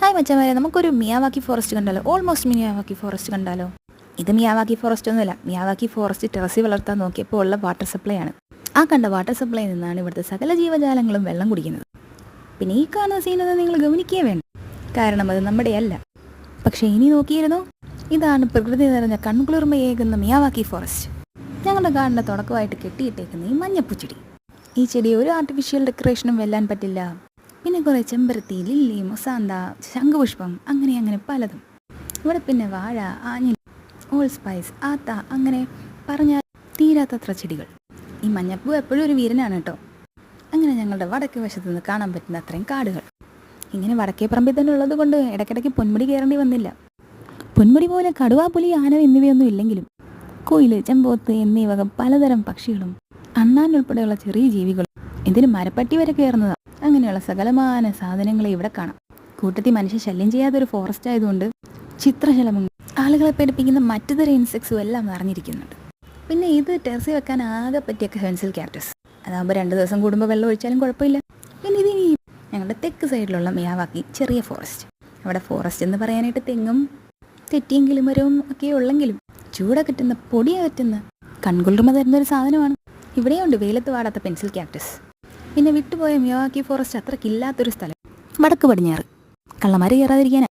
Hi മച്ചന്മാരെ, നമുക്കൊരു Miyawaki forest കണ്ടാലോ? ഓൾമോസ്റ്റ് മിയാവാക്കി ഫോറസ്റ്റ് കണ്ടാലോ? ഇത് മിയാവാക്കി ഫോറസ്റ്റ് ഒന്നുമല്ല. മിയാവാക്കി ഫോറസ്റ്റ് ടെറസിൽ വളർത്താൻ നോക്കിയപ്പോൾ ഉള്ള വാട്ടർ സപ്ലൈ ആണ്. ആ കണ്ട വാട്ടർ സപ്ലൈയിൽ നിന്നാണ് ഇവിടുത്തെ സകല ജീവജാലങ്ങളും വെള്ളം കുടിക്കുന്നത്. പിന്നെ ഈ കാണുന്ന സീനൊന്നും നിങ്ങൾ ഗവനിക്കേ വേണ്ട, കാരണം അത് നമ്മുടെയല്ല. പക്ഷേ ഇനി നോക്കിയിരുന്നോ, ഇതാണ് പ്രകൃതി നിറഞ്ഞ കൺകുളിർമയേകുന്ന മിയാവാക്കി ഫോറസ്റ്റ്. ഞങ്ങളുടെ ഗാർഡൻ്റെ തുടക്കമായിട്ട് കെട്ടിയിട്ടേക്കുന്ന ഈ മഞ്ഞപ്പൂച്ചെടി. ഈ ചെടി ഒരു ആർട്ടിഫിഷ്യൽ ഡെക്കറേഷനും വെല്ലാൻ പറ്റില്ല. പിന്നെ കുറേ ചെമ്പരത്തി, ലില്ലി, മൊസാന്ത, ശംഖുപുഷ്പം, അങ്ങനെ പലതും. ഇവിടെ പിന്നെ വാഴ, ആഞ്ഞിലി, ഓൾ സ്പൈസ്, ആത്ത, അങ്ങനെ പറഞ്ഞാൽ തീരാത്തത്ര ചെടികൾ. ഈ മഞ്ഞപ്പൂ എപ്പോഴും ഒരു വീരനാണ് കേട്ടോ. അങ്ങനെ ഞങ്ങളുടെ വടക്കേ വശത്ത് നിന്ന് കാണാൻ പറ്റുന്ന അത്രയും കാടുകൾ. ഇങ്ങനെ വടക്കേ പറമ്പിൽ തന്നെ ഉള്ളത് കൊണ്ട് ഇടയ്ക്കിടയ്ക്ക് പൊന്മുടി കയറേണ്ടി വന്നില്ല. പൊന്മുടി പോലെ കടുവ, പുലി, ആന എന്നിവയൊന്നും ഇല്ലെങ്കിലും കോയില്, ചെമ്പോത്ത് എന്നീ വക പലതരം പക്ഷികളും അണ്ണാൻ ഉൾപ്പെടെയുള്ള ചെറിയ ജീവികളും ഇതിന് മരപ്പട്ടി വരെ കയറുന്നതാണ്. അങ്ങനെയുള്ള സകലമാന സാധനങ്ങളെ ഇവിടെ കാണാം. കൂട്ടത്തിൽ മനുഷ്യ ശല്യം ചെയ്യാത്തൊരു ഫോറസ്റ്റ് ആയതുകൊണ്ട് ചിത്രശലഭങ്ങൾ, ആളുകളെ പേടിപ്പിക്കുന്ന മറ്റു തരം ഇൻസെക്ട്സും എല്ലാം നിറഞ്ഞിരിക്കുന്നുണ്ട്. പിന്നെ ഇത് ടെറസിൽ വെക്കാൻ ആകെ പറ്റിയൊക്കെ പെൻസിൽ ക്യാക്ടസ്. അതാകുമ്പോൾ 2 ദിവസം കൂടുമ്പോൾ വെള്ളം ഒഴിച്ചാലും കുഴപ്പമില്ല. പിന്നെ ഇതിനി ഞങ്ങളുടെ തെക്ക് സൈഡിലുള്ള മിയാവാക്കി ചെറിയ ഫോറസ്റ്റ്. അവിടെ ഫോറസ്റ്റ് എന്ന് പറയാനായിട്ട് തെങ്ങും തെറ്റിയും കിളിമരവും ഒക്കെ ഉള്ളെങ്കിലും ചൂടകറ്റുന്ന, പൊടിയകറ്റുന്ന, കൺകുളിർമ തരുന്നൊരു സാധനമാണ്. ഇവിടെയുണ്ട് വെയിലത്ത് വാടാത്ത പെൻസിൽ ക്യാക്ടസ്. പിന്നെ വിട്ടുപോയ മിയാവാക്കി ഫോറസ്റ്റ് അത്രക്കില്ലാത്തൊരു സ്ഥലം വടക്ക് പടിഞ്ഞാറ്. കള്ളന്മാർ കയറാതിരിക്കാനാണ്.